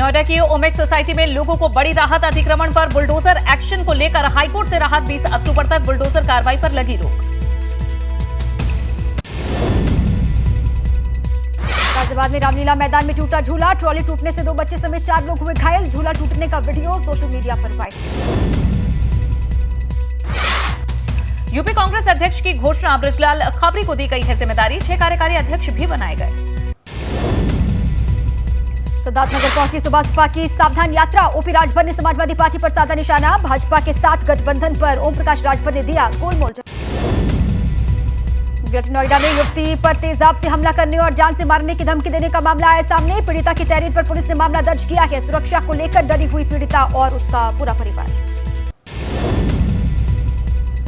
नोएडा की ओमेक्स सोसाइटी में लोगों को बड़ी राहत। अतिक्रमण पर बुलडोजर एक्शन को लेकर हाईकोर्ट से राहत। 20 अक्टूबर तक बुलडोजर कार्रवाई पर लगी रोक। गाजियाबाद में रामलीला मैदान में टूटा झूला। ट्रॉली टूटने से 2 बच्चे समेत 4 लोग हुए घायल। झूला टूटने का वीडियो सोशल मीडिया पर वायरल। यूपी कांग्रेस अध्यक्ष की घोषणा। बृजलाल खबरी को दी गई है जिम्मेदारी। 6 कार्यकारी अध्यक्ष भी बनाए गए। सिद्धार्थनगर पहुंची सुबह सपा की सावधान यात्रा। ओपी राजभर ने समाजवादी पार्टी पर साधा निशाना। भाजपा के साथ गठबंधन पर ओम प्रकाश राजभर ने दिया गोलमोल। ग्रेटर नोएडा में युवती पर तेजाब से हमला करने और जान से मारने की धमकी देने का मामला आया सामने। पीड़िता की तहरीर पर पुलिस ने मामला दर्ज किया है। सुरक्षा को लेकर डरी हुई पीड़िता और उसका पूरा परिवार।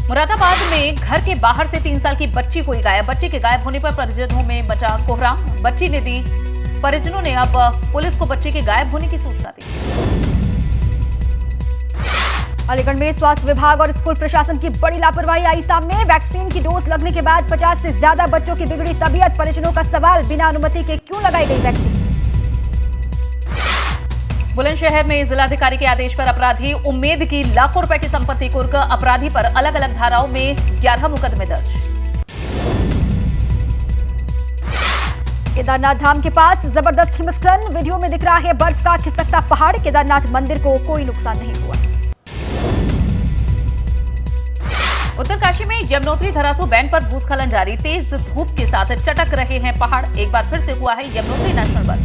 मुरादाबाद में घर के बाहर से 3 साल की बच्ची हुई गायब। बच्ची के गायब होने पर परिजनों में मचा कोहराम। बच्ची ने दी परिजनों ने अब पुलिस को बच्चे के गायब होने की सूचना दी। अलीगढ़ में स्वास्थ्य विभाग और स्कूल प्रशासन की बड़ी लापरवाही आई सामने। वैक्सीन की डोज लगने के बाद 50 से ज्यादा बच्चों की बिगड़ी तबीयत। परिजनों का सवाल, बिना अनुमति के क्यों लगाई गई वैक्सीन। बुलंदशहर में जिलाधिकारी के आदेश पर अपराधी उम्मेद की लाखों रुपए की संपत्ति कुर्क। अपराधी पर अलग अलग धाराओं में 11 मुकदमे दर्ज। केदारनाथ धाम के पास जबरदस्त हिमस्खलन। वीडियो में दिख रहा है बर्फ का खिसकता पहाड़। केदारनाथ मंदिर को कोई नुकसान नहीं हुआ। उत्तरकाशी में यमुनोत्री धरासू बैंड पर भूस्खलन जारी। तेज धूप के साथ चटक रहे हैं पहाड़। एक बार फिर से हुआ है यमुनोत्री नेशनल पार्क।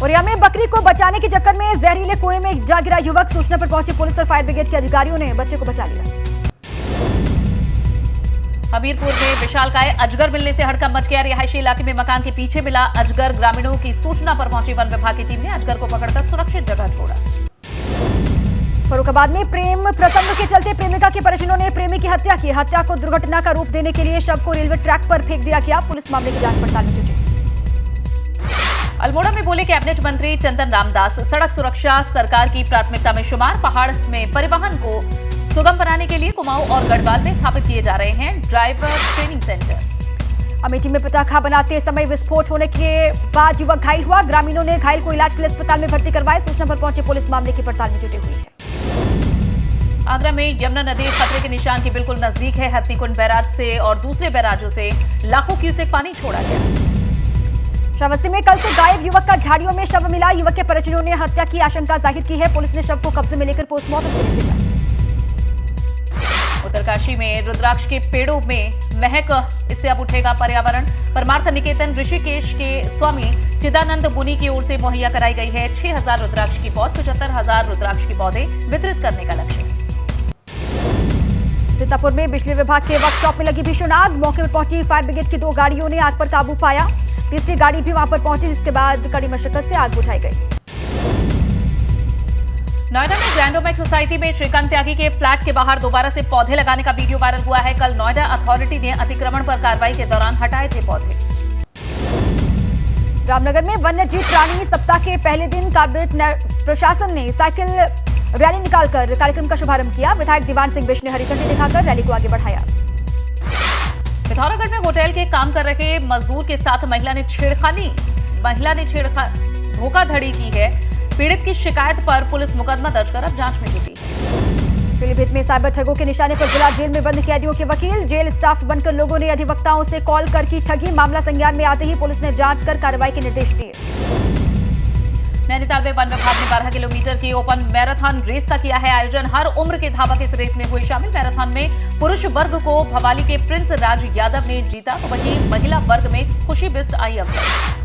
औरिया में बकरी को बचाने के चक्कर में जहरीले कुएं में जा गिरा युवक। सूचना पर पहुंची पुलिस और फायर ब्रिगेड के अधिकारियों ने बच्चे को बचा लिया। हमीरपुर में विशालकाय अजगर मिलने से हड़कंप मच गया। रिहायशी इलाके में मकान के पीछे मिला अजगर। ग्रामीणों की सूचना पर पहुंची वन विभाग की टीम ने अजगर को पकड़कर सुरक्षित जगह छोड़ा। फर्रुखाबाद में प्रेम प्रसंग के चलते प्रेमिका के परिजनों ने प्रेमी की हत्या की। हत्या को दुर्घटना का रूप देने के लिए शव को रेलवे ट्रैक पर फेंक दिया गया। पुलिस मामले की जांच पड़ताल में जुटी। अल्मोड़ा में बोले कैबिनेट मंत्री चंदन रामदास। सड़क सुरक्षा सरकार की प्राथमिकता में शुमार। पहाड़ में परिवहन को सुगम बनाने के लिए कुमाऊं और गढ़वाल में स्थापित किए जा रहे हैं ड्राइवर ट्रेनिंग सेंटर। अमेठी में पटाखा बनाते समय विस्फोट होने के बाद युवक घायल हुआ। ग्रामीणों ने घायल को इलाज के लिए अस्पताल में भर्ती करवाया। सूचना पर पहुंची पुलिस मामले की पड़ताल में जुटी हुई है। आगरा में यमुना नदी खतरे के निशान के बिल्कुल नजदीक है। हथनीकुंड बैराज से और दूसरे बैराजों से लाखों क्यूसेक पानी छोड़ा गया। श्रावस्ती में कल से गायब युवक का झाड़ियों में शव मिला। युवक के परिजनों ने हत्या की आशंका जाहिर की है। पुलिस ने शव को कब्जे में लेकर पोस्टमार्टम के लिए भेजा। उत्तरकाशी में रुद्राक्ष के पेड़ों में महक, इससे अब उठेगा पर्यावरण। परमार्थ निकेतन ऋषिकेश के स्वामी चिदानंद मुनि की ओर से मुहैया कराई गई है 6000 रुद्राक्ष की पौध। 75,000 रुद्राक्ष की पौधे वितरित करने का लक्ष्य। सीतापुर में बिजली विभाग के वर्कशॉप में लगी भीषण आग। मौके पर पहुंची फायर ब्रिगेड की 2 गाड़ियों ने आग पर काबू पाया। तीसरी गाड़ी भी वहां पर पहुंची, जिसके बाद कड़ी मशक्कत से आग बुझाई गई। नोएडा में ग्रैंड ओमेक्स सोसाइटी में श्रीकांत त्यागी के फ्लैट के बाहर दोबारा से पौधे लगाने का वीडियो वायरल हुआ है। कल नोएडा अथॉरिटी ने अतिक्रमण पर कार्रवाई के दौरान हटाए थे पौधे। रामनगर में वन्य जीव प्राणी सप्ताह के पहले दिन कारबेट प्रशासन ने साइकिल रैली निकालकर कार्यक्रम का शुभारंभ किया। विधायक दीवान सिंह बिष्ट ने हरी झंडी दिखाकर रैली को आगे बढ़ाया। पिथौरागढ़ में होटल के काम कर रहे मजदूर के साथ महिला ने धोखाधड़ी की है। पीड़ित की शिकायत पर पुलिस मुकदमा दर्ज कर अब जांच में जुटी है। पीलीभीत में साइबर ठगों के निशाने पर जिला जेल में बंद कैदियों के वकील। जेल स्टाफ बनकर लोगों ने अधिवक्ताओं से कॉल कर की ठगी। मामला संज्ञान में आते ही पुलिस ने जांच कर कार्रवाई के निर्देश दिए। नैनीताल में वन विभाग ने 12 किलोमीटर की ओपन मैराथन रेस का किया है आयोजन। हर उम्र के धावक इस रेस में हुए शामिल। मैराथन में पुरुष वर्ग को भवाली के प्रिंस राज यादव ने जीता, तो वहीं महिला वर्ग में खुशी बिष्ट आई अव्वल।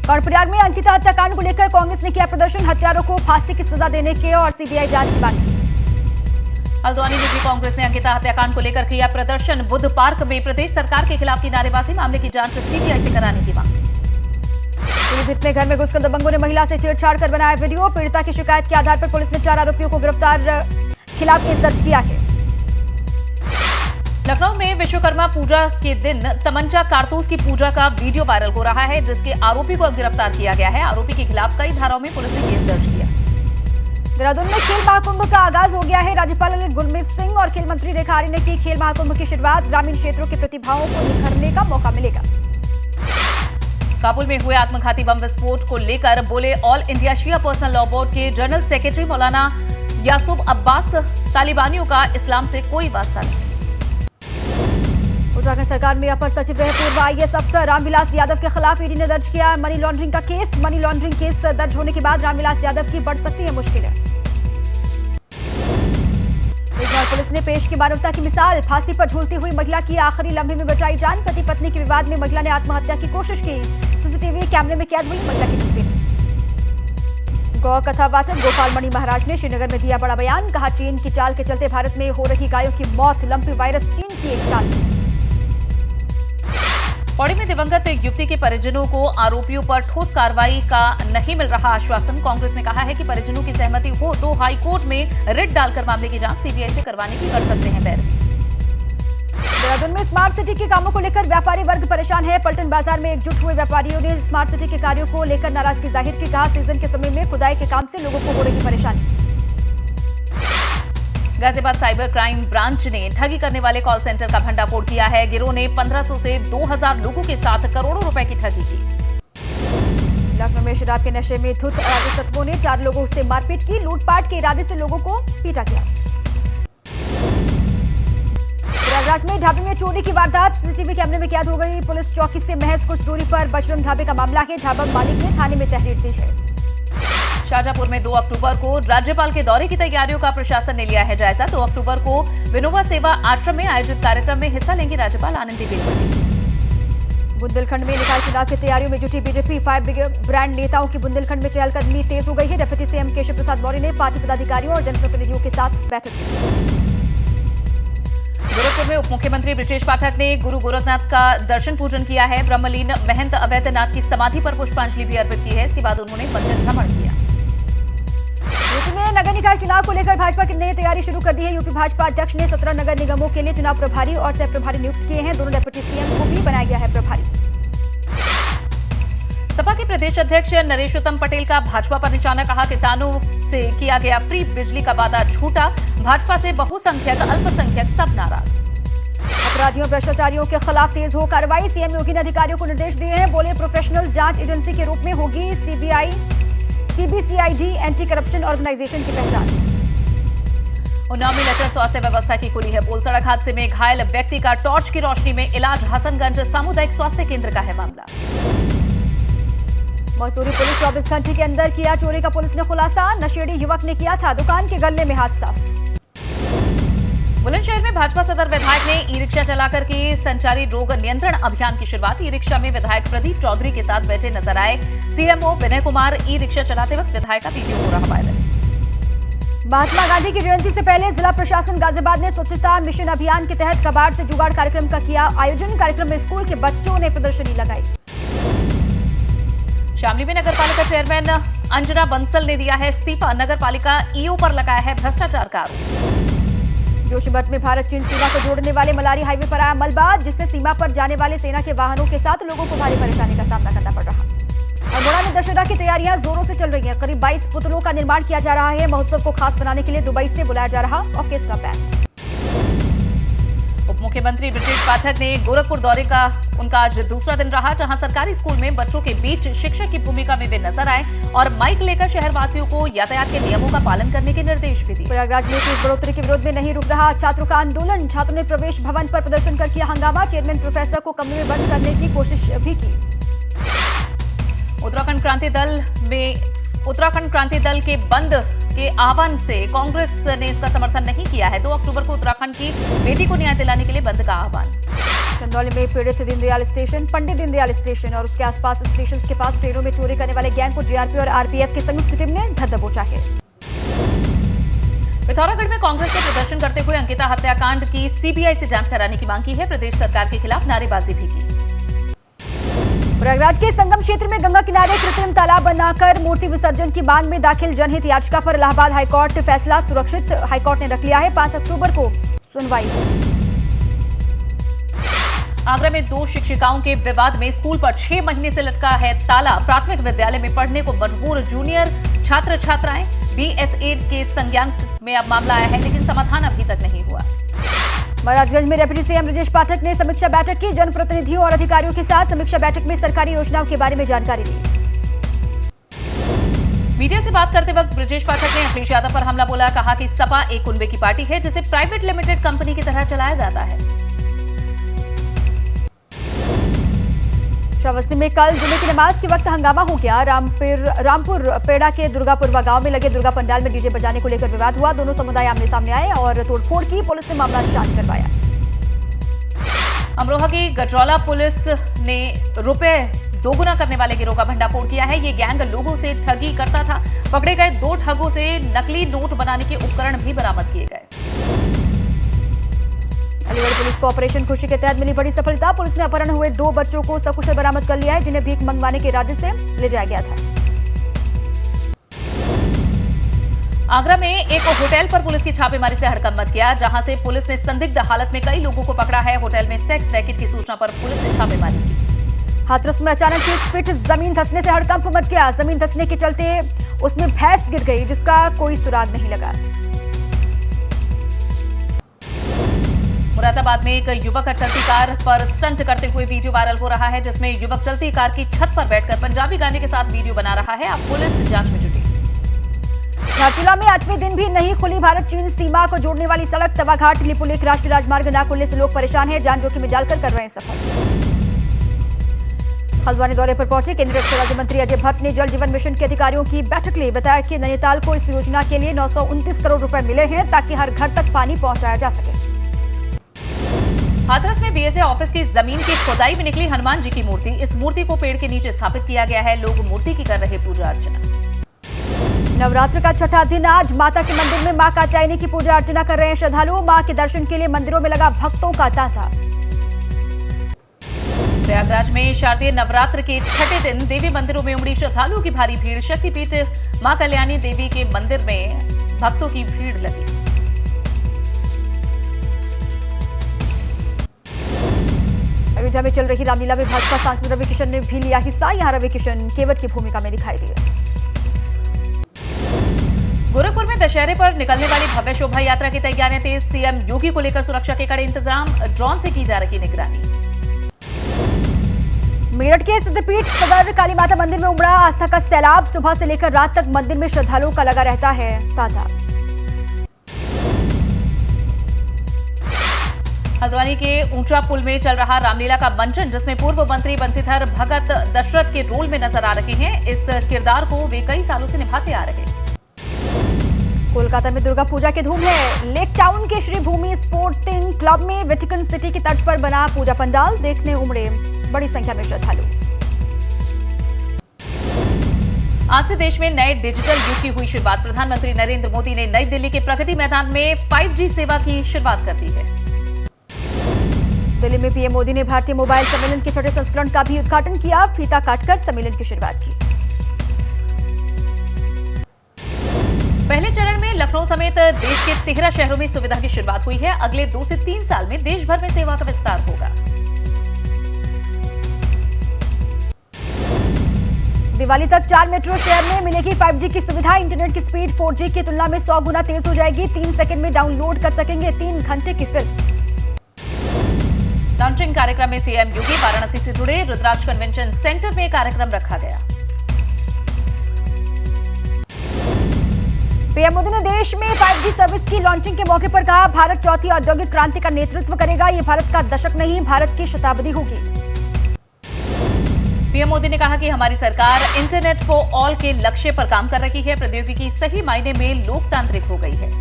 कर्णप्रयाग में अंकिता हत्याकांड को लेकर कांग्रेस ने किया प्रदर्शन। हत्यारों को फांसी की सजा देने के और सीबीआई जांच की मांग की। हल्द्वानी में भी कांग्रेस ने अंकिता हत्याकांड को लेकर किया प्रदर्शन। बुद्ध पार्क में प्रदेश सरकार के खिलाफ की नारेबाजी। मामले की जांच सीबीआई से कराने की मांग। पीलीभीत में घर में घुसकर दबंगों ने महिला से छेड़छाड़ कर बनाया वीडियो। पीड़िता की शिकायत के आधार पर पुलिस ने 4 आरोपियों को खिलाफ केस दर्ज किया है। लखनऊ में विश्वकर्मा पूजा के दिन तमंचा कारतूस की पूजा का वीडियो वायरल हो रहा है, जिसके आरोपी को गिरफ्तार किया गया है। आरोपी के खिलाफ कई धाराओं में पुलिस ने केस दर्ज किया। देहरादून में खेल महाकुंभ का आगाज हो गया है। राज्यपाल गुरमीत सिंह और खेल मंत्री रेखा आर्य ने की खेल महाकुंभ की शुरुआत। ग्रामीण क्षेत्रों की प्रतिभाओं को निखरने का मौका मिलेगा। काबुल में हुए आत्मघाती बम विस्फोट को लेकर बोले ऑल इंडिया शिया पर्सनल लॉ बोर्ड के जनरल सेक्रेटरी मौलाना यासूब अब्बास, तालिबानियों का इस्लाम से कोई वास्ता नहीं। उत्तराखंड सरकार में अपर सचिव रहे पूर्व आईएएस अफसर रामविलास यादव के खिलाफ ईडी ने दर्ज किया मनी लॉन्ड्रिंग का केस। मनी लॉन्ड्रिंग केस दर्ज होने के बाद रामविलास यादव की बढ़ सकती है मुश्किलें। बिजनौर पुलिस ने पेश की मानवता की मिसाल। फांसी पर झूलती हुई महिला की आखिरी लम्हे में बचाई जान। पति पत्नी के विवाद में महिला ने आत्महत्या की कोशिश की। सीसीटीवी कैमरे में कैद हुई महिला की तस्वीर। गौ कथावाचक गोपाल मणि महाराज ने श्रीनगर में दिया बड़ा बयान। कहा चीन की चाल के चलते भारत में हो रही गायों की मौत लंपी वायरस चीन की एक चाल। पौड़ी में दिवंगत युवती के परिजनों को आरोपियों पर ठोस कार्रवाई का नहीं मिल रहा आश्वासन। कांग्रेस ने कहा है कि परिजनों की सहमति हो तो हाईकोर्ट में रिट डालकर मामले की जांच सीबीआई से करवाने की कर सकते हैं पैरवी। देहरादून में स्मार्ट सिटी के कामों को लेकर व्यापारी वर्ग परेशान है। पलटन बाजार में एकजुट हुए व्यापारियों ने स्मार्ट सिटी के कार्यों को लेकर नाराजगी जाहिर की। कहा सीजन के समय में खुदाई के काम से लोगों को हो रही परेशानी। गाजियाबाद साइबर क्राइम ब्रांच ने ठगी करने वाले कॉल सेंटर का भंडाफोड़ किया है। गिरोह ने 1500 से 2000 लोगों के साथ करोड़ों रुपए की ठगी की। लखनऊ में शराब के नशे में धुत अराजक तत्वों ने 4 लोगों से मारपीट की। लूटपाट के इरादे से लोगों को पीटा गया। प्रयागराज में ढाबे में चोरी की वारदात। सीसीटीवी कैमरे में कैद हो गई। पुलिस चौकी से महज कुछ दूरी पर बजरंग ढाबे का मामला है। ढाबा मालिक ने थाने में तहरीर दी है। शाहजहांपुर में 2 अक्टूबर को राज्यपाल के दौरे की तैयारियों का प्रशासन ने लिया है जायजा। 2 अक्टूबर को विनोबा सेवा आश्रम में आयोजित कार्यक्रम में हिस्सा लेंगी राज्यपाल आनंदीबेन पटेल। बुंदेलखंड में निकाय चुनाव की तैयारियों में जुटी बीजेपी। फायर ब्रांड नेताओं की बुंदेलखंड में चहलकदमी तेज हो गई है। डिप्टी सीएम केशव प्रसाद मौर्य ने पार्टी पदाधिकारियों और जनप्रतिनिधियों के साथ बैठक की। गोरखपुर में उप मुख्यमंत्री बृजेश पाठक ने गुरु गोरखनाथ का दर्शन पूजन किया है। ब्रह्मलीन महंत अवैधनाथ की समाधि पर पुष्पांजलि भी अर्पित की है। इसके बाद उन्होंने मंदिर भ्रमण किया। यूपी में नगर निकाय चुनाव को लेकर भाजपा ने तैयारी शुरू कर दी है। यूपी भाजपा अध्यक्ष ने 17 नगर निगमों के लिए चुनाव प्रभारी और सह प्रभारी नियुक्त किए हैं। दोनों डिप्टी सीएम को भी बनाया गया है प्रभारी। सपा के प्रदेश अध्यक्ष नरेश उत्तम पटेल का भाजपा पर निशाना। कहा किसानों से किया गया फ्री बिजली का वादा झूठा। भाजपा से बहुसंख्यक अल्पसंख्यक सब नाराज। अपराधियों भ्रष्टाचारियों के खिलाफ तेज हो कार्रवाई। सीएम योगी ने अधिकारियों को निर्देश दिए हैं। बोले प्रोफेशनल जांच एजेंसी के रूप में होगी सीबीसीआईडी एंटी करप्शन ऑर्गेनाइजेशन की पहचान। उन्नाव में लचर स्वास्थ्य व्यवस्था की खुली है पोल। सड़क हादसे में घायल व्यक्ति का टॉर्च की रोशनी में इलाज। हसनगंज सामुदायिक स्वास्थ्य केंद्र का है मामला। मसूरी पुलिस 24 घंटे के अंदर किया चोरी का पुलिस ने खुलासा। नशेड़ी युवक ने किया था दुकान के गल्ले में हाथ साफ। बुलंदशहर में भाजपा सदर विधायक ने ई रिक्शा चलाकर की संचारी रोग नियंत्रण अभियान की शुरुआत। ई रिक्शा में विधायक प्रदीप चौधरी के साथ बैठे नजर आए CMO Vinay Kumar. E rickshaw चलाते वक्त विधायक का वीडियो हो रहा वायरल। महात्मा गांधी की जयंती से पहले जिला प्रशासन गाजियाबाद ने स्वच्छता मिशन अभियान के तहत कबाड़ से जुगाड़ कार्यक्रम का किया आयोजन। कार्यक्रम में स्कूल के बच्चों ने प्रदर्शनी लगाई। शामली में नगर पालिका चेयरमैन अंजना बंसल ने दिया है इस्तीफा। नगर पालिका ईओ पर लगाया है भ्रष्टाचार का आरोप। जोशीमठ में भारत चीन सीमा को जोड़ने वाले मलारी हाईवे पर आया मलबा, जिससे सीमा पर जाने वाले सेना के वाहनों के साथ लोगों को भारी परेशानी का सामना करना पड़ रहा। अल्मोड़ा में दशहरा की तैयारियां जोरों से चल रही हैं। करीब 22 पुतलों का निर्माण किया जा रहा है। महोत्सव को खास बनाने के लिए दुबई से बुलाया जा रहा ऑर्केस्ट्रा बैंड। उप मुख्यमंत्री बृजेश पाठक ने गोरखपुर दौरे का उनका आज दूसरा दिन रहा, जहां सरकारी स्कूल में बच्चों के बीच शिक्षक की भूमिका में वे नजर आए और माइक लेकर शहरवासियों को यातायात के नियमों का पालन करने के निर्देश भी दिए। प्रयागराज में फीस बढ़ोतरी के विरोध में नहीं रुक रहा छात्रों का आंदोलन। छात्रों ने प्रवेश भवन पर प्रदर्शन कर किया हंगामा। चेयरमैन प्रोफेसर को कमरे में बंद करने की कोशिश भी की। उत्तराखंड क्रांति दल के बंद के आह्वान से कांग्रेस ने इसका समर्थन नहीं किया है। 2 अक्टूबर को उत्तराखंड की बेटी को न्याय दिलाने के लिए बंद का आह्वान। चंदौली में पीड़ित दीनदयाल स्टेशन, पंडित दीनदयाल स्टेशन और उसके आसपास स्टेशन के पास ट्रेनों में चोरी करने वाले गैंग को जीआरपी और आरपीएफ की संयुक्त टीम ने धर दबोचा है। पिथौरागढ़ में कांग्रेस ने प्रदर्शन करते हुए अंकिता हत्याकांड की सीबीआई से जांच कराने की मांग की है। प्रदेश सरकार के खिलाफ नारेबाजी भी की। प्रयागराज के संगम क्षेत्र में गंगा किनारे कृत्रिम तालाब बनाकर मूर्ति विसर्जन की मांग में दाखिल जनहित याचिका पर इलाहाबाद हाईकोर्ट फैसला सुरक्षित। हाईकोर्ट ने रख लिया है 5 अक्टूबर को सुनवाई। आगरा में 2 शिक्षिकाओं के विवाद में स्कूल पर 6 महीने से लटका है ताला। प्राथमिक विद्यालय में पढ़ने को मजबूर जूनियर छात्र छात्राएं BSA के संज्ञान में अब मामला आया है, लेकिन समाधान अभी तक नहीं हुआ। महाराजगंज में डिप्टी सीएम ब्रजेश पाठक ने समीक्षा बैठक की। जनप्रतिनिधियों और अधिकारियों के साथ समीक्षा बैठक में सरकारी योजनाओं के बारे में जानकारी दी। मीडिया से बात करते वक्त ब्रजेश पाठक ने अखिलेश यादव पर हमला बोला। कहा कि सपा एक कुनबे की पार्टी है जिसे प्राइवेट लिमिटेड कंपनी की तरह चलाया जाता है। श्रावस्ती में कल जुमे की नमाज के वक्त हंगामा हो गया। रामपुर पेड़ा के दुर्गापुरवा गांव में लगे दुर्गा पंडाल में डीजे बजाने को लेकर विवाद हुआ। दोनों समुदाय आमने सामने आए और तोड़फोड़ की। पुलिस ने मामला शांत करवाया। अमरोहा की गजरौला पुलिस ने रुपए दोगुना करने वाले गिरोह का भंडाफोड़ किया है। ये गैंग लोगों से ठगी करता था। पकड़े गए 2 ठगों से नकली नोट बनाने के उपकरण भी बरामद किए गए। अलीगढ़ पुलिस को ऑपरेशन खुशी के तहत मिली बड़ी सफलता। पुलिस ने अपहरण हुए 2 बच्चों को सकुशल बरामद कर लिया है, जिन्हें भीख मंगवाने के इरादे से ले जाया गया था। आगरा में एक होटल पर पुलिस की छापेमारी से हड़कंप मच गया, जहां से पुलिस ने संदिग्ध हालत में कई लोगों को पकड़ा है। होटल में सेक्स रैकेट की सूचना पर पुलिस ने छापेमारी की। हाथरस में अचानक 30 फीट जमीन धंसने से हड़कंप मच गया। जमीन धंसने के चलते उसमें भैंस गिर गई, जिसका कोई सुराग नहीं लगा। मुरादाबाद में एक युवक का चलती कार पर स्टंट करते हुए वीडियो वायरल हो रहा है, जिसमें युवक चलती कार की छत पर बैठकर पंजाबी गाने के साथ वीडियो बना रहा है। अब पुलिस जांच में जुटी। धारचूला में 8वें दिन भी नहीं खुली भारत चीन सीमा को जोड़ने वाली सड़क। तवाघाट लिपुलेख राष्ट्रीय राजमार्ग न खुलने से लोग परेशान हैं। जान जोखिम में डालकर कर रहे हैं सफर। हल्द्वानी दौरे पर पहुंचे केंद्रीय रक्षा राज्य मंत्री अजय भट्ट ने जल जीवन मिशन के अधिकारियों की बैठक ली। बताया कि नैनीताल को इस योजना के लिए 929 करोड़ रुपए मिले हैं, ताकि हर घर तक पानी पहुंचाया जा सके। हाथरस में BSA ऑफिस की जमीन की खुदाई में निकली हनुमान जी की मूर्ति। इस मूर्ति को पेड़ के नीचे स्थापित किया गया है। लोग मूर्ति की कर रहे पूजा अर्चना। नवरात्र का छठा दिन आज माता के मंदिर में मां कात्यायनी की पूजा अर्चना कर रहे हैं श्रद्धालु। मां के दर्शन के लिए मंदिरों में लगा भक्तों का तांता। प्रयागराज में शारदीय नवरात्र के छठे दिन देवी मंदिरों में उमड़ी श्रद्धालुओं की भारी भीड़। शक्तिपीठ मां कल्याणी देवी के मंदिर में भक्तों की भीड़ लगी। अयोध्या में चल रही रामलीला में भाजपा सांसद रवि किशन ने भी लिया हिस्सा। यहां रवि किशन केवट की भूमिका में दिखाई दिए। गोरखपुर में दशहरे पर निकलने वाली भव्य शोभा यात्रा की तैयारियां तेज। सीएम योगी को लेकर सुरक्षा के कड़े इंतजाम। ड्रोन से की जा रही निगरानी। मेरठ के सिद्धपीठ सदर काली माता मंदिर में उमड़ा आस्था का सैलाब। सुबह से लेकर रात तक मंदिर में श्रद्धालुओं का लगा रहता है तांता। हल्द्वानी के ऊंचा पुल में चल रहा रामलीला का मंचन, जिसमें पूर्व मंत्री बंसीधर भगत दशरथ के रोल में नजर आ रहे हैं। इस किरदार को वे कई सालों से निभाते आ रहे हैं। कोलकाता में दुर्गा पूजा की धूम है। लेक टाउन के श्री भूमि स्पोर्टिंग क्लब में वेटिकन सिटी की तर्ज पर बना पूजा पंडाल देखने उमड़े बड़ी संख्या में श्रद्धालु। आज से देश में नए डिजिटल युग की हुई शुरुआत। प्रधानमंत्री नरेंद्र मोदी ने नई दिल्ली के प्रगति मैदान में 5G सेवा की शुरुआत कर दी है। दिल्ली में पीएम मोदी ने भारतीय मोबाइल सम्मेलन के छठे संस्करण का भी उद्घाटन किया। फीता काटकर सम्मेलन की शुरुआत की। पहले चरण में लखनऊ समेत देश के 13 शहरों में सुविधा की शुरुआत हुई है। अगले 2 से 3 साल में देश भर में सेवा का विस्तार होगा। दिवाली तक 4 मेट्रो शहर में मिलेगी 5G की सुविधा। इंटरनेट की स्पीड 4G की तुलना में 100 गुना तेज हो जाएगी। 3 सेकंड में डाउनलोड कर सकेंगे 3 घंटे की फिल्म। लॉन्चिंग कार्यक्रम में सीएम योगी वाराणसी से जुड़े रुद्राक्ष कन्वेंशन सेंटर में कार्यक्रम रखा गया। पीएम मोदी ने देश में 5G सर्विस की लॉन्चिंग के मौके पर कहा, भारत चौथी औद्योगिक क्रांति का नेतृत्व करेगा। ये भारत का दशक नहीं, भारत की शताब्दी होगी। पीएम मोदी ने कहा कि हमारी सरकार इंटरनेट फॉर ऑल के लक्ष्य पर काम कर रही है। प्रौद्योगिकी सही मायने में लोकतांत्रिक हो गई है।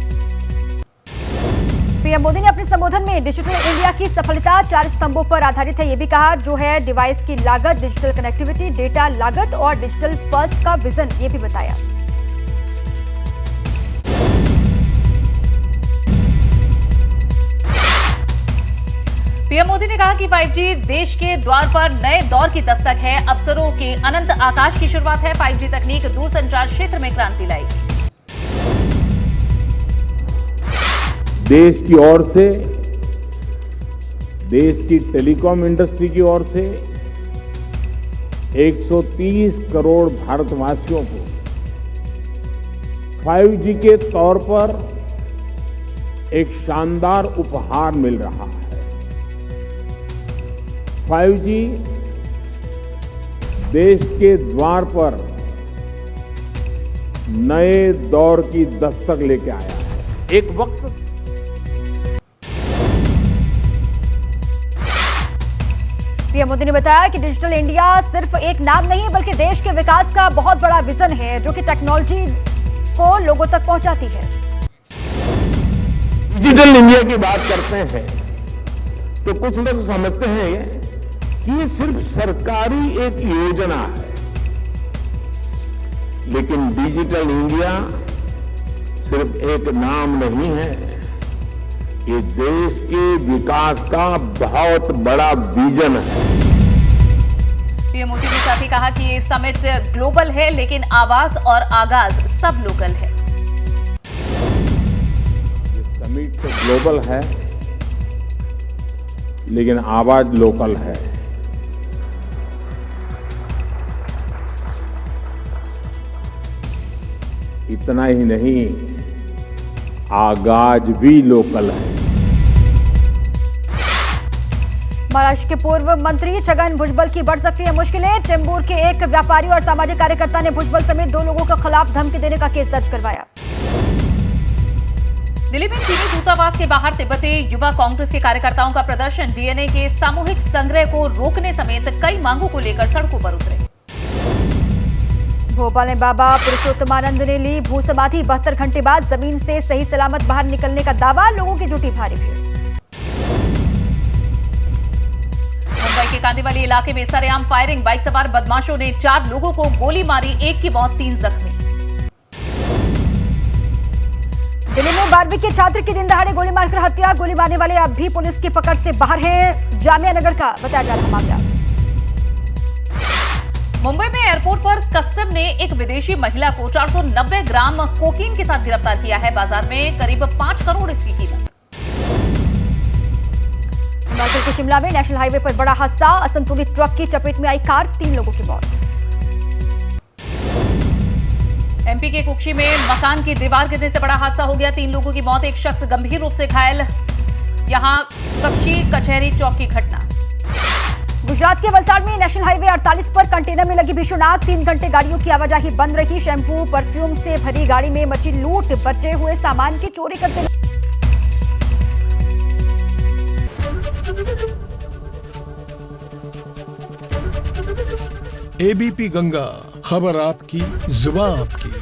पीएम मोदी ने अपने संबोधन में डिजिटल इंडिया की सफलता 4 स्तंभों पर आधारित है, ये भी कहा, जो है डिवाइस की लागत, डिजिटल कनेक्टिविटी, डेटा लागत और डिजिटल फर्स्ट का विजन, ये भी बताया। पीएम मोदी ने कहा कि 5G देश के द्वार पर नए दौर की दस्तक है। अवसरों के अनंत आकाश की शुरुआत है। 5G तकनीक दूरसंचार क्षेत्र में क्रांति लाएगी। देश की ओर से, देश की टेलीकॉम इंडस्ट्री की ओर से 130 करोड़ भारतवासियों को 5G के तौर पर एक शानदार उपहार मिल रहा है। 5G देश के द्वार पर नए दौर की दस्तक लेके आया है। एक वक्त पीएम मोदी ने बताया कि डिजिटल इंडिया सिर्फ एक नाम नहीं बल्कि देश के विकास का बहुत बड़ा विजन है जो कि टेक्नोलॉजी को लोगों तक पहुंचाती है। डिजिटल इंडिया की बात करते हैं तो कुछ लोग समझते हैं कि ये सिर्फ सरकारी एक योजना है, लेकिन डिजिटल इंडिया सिर्फ एक नाम नहीं है, ये देश के विकास का बहुत बड़ा विजन है। पीएम मोदी ने साथ ही कहा कि ये समिट ग्लोबल है लेकिन आवाज और आगाज सब लोकल है। ये समिट तो ग्लोबल है लेकिन आवाज लोकल है। इतना ही नहीं, आगाज भी लोकल है। महाराष्ट्र के पूर्व मंत्री छगन भुजबल की बढ़ सकती है मुश्किलें। चेंबूर के एक व्यापारी और सामाजिक कार्यकर्ता ने भुजबल समेत 2 लोगों के खिलाफ धमकी देने का केस दर्ज करवाया। दिल्ली में चीनी दूतावास के बाहर तिब्बती युवा कांग्रेस के कार्यकर्ताओं का प्रदर्शन, डीएनए के सामूहिक संग्रह को रोकने समेत कई मांगों को लेकर सड़कों पर उतरे। भोपाल में बाबा पुरुषोत्तमानंद ने ली भू समाधि, 72 घंटे बाद जमीन से सही सलामत बाहर निकलने का दावा, लोगों की जुटी भारी भीड़। मुंबई के कांदिवली इलाके में सरेआम फायरिंग, बाइक सवार बदमाशों ने 4 लोगों को गोली मारी, 1 की मौत 3 जख्मी। दिल्ली में 12वीं के छात्र की दिन दहाड़े गोली मारकर हत्या, गोली मारने वाले अब भी पुलिस की पकड़ से बाहर हैं। जामिया नगर का बताया जा रहा मामला। मुंबई में एयरपोर्ट पर कस्टम ने एक विदेशी महिला को 490 ग्राम कोकीन के साथ गिरफ्तार किया है। बाजार में करीब 5 करोड़ इसकी कीमत। हिमाचल के शिमला में नेशनल हाईवे पर बड़ा हादसा, असंतुलित ट्रक की चपेट में आई कार, 3 लोगों की मौत। एमपी के कुक्षी में मकान की दीवार गिरने से बड़ा हादसा हो गया, 3 लोगों की मौत, एक शख्स गंभीर रूप से घायल। यहां कक्षी कचहरी चौक की घटना। गुजरात के वलसाड़ में नेशनल हाईवे 48 पर कंटेनर में लगी भीषण आग, 3 घंटे गाड़ियों की आवाजाही बंद रही। शैम्पू परफ्यूम से भरी गाड़ी में मची लूट, बचे हुए सामान की चोरी करते। एबीपी गंगा, खबर आपकी, जुबान आपकी।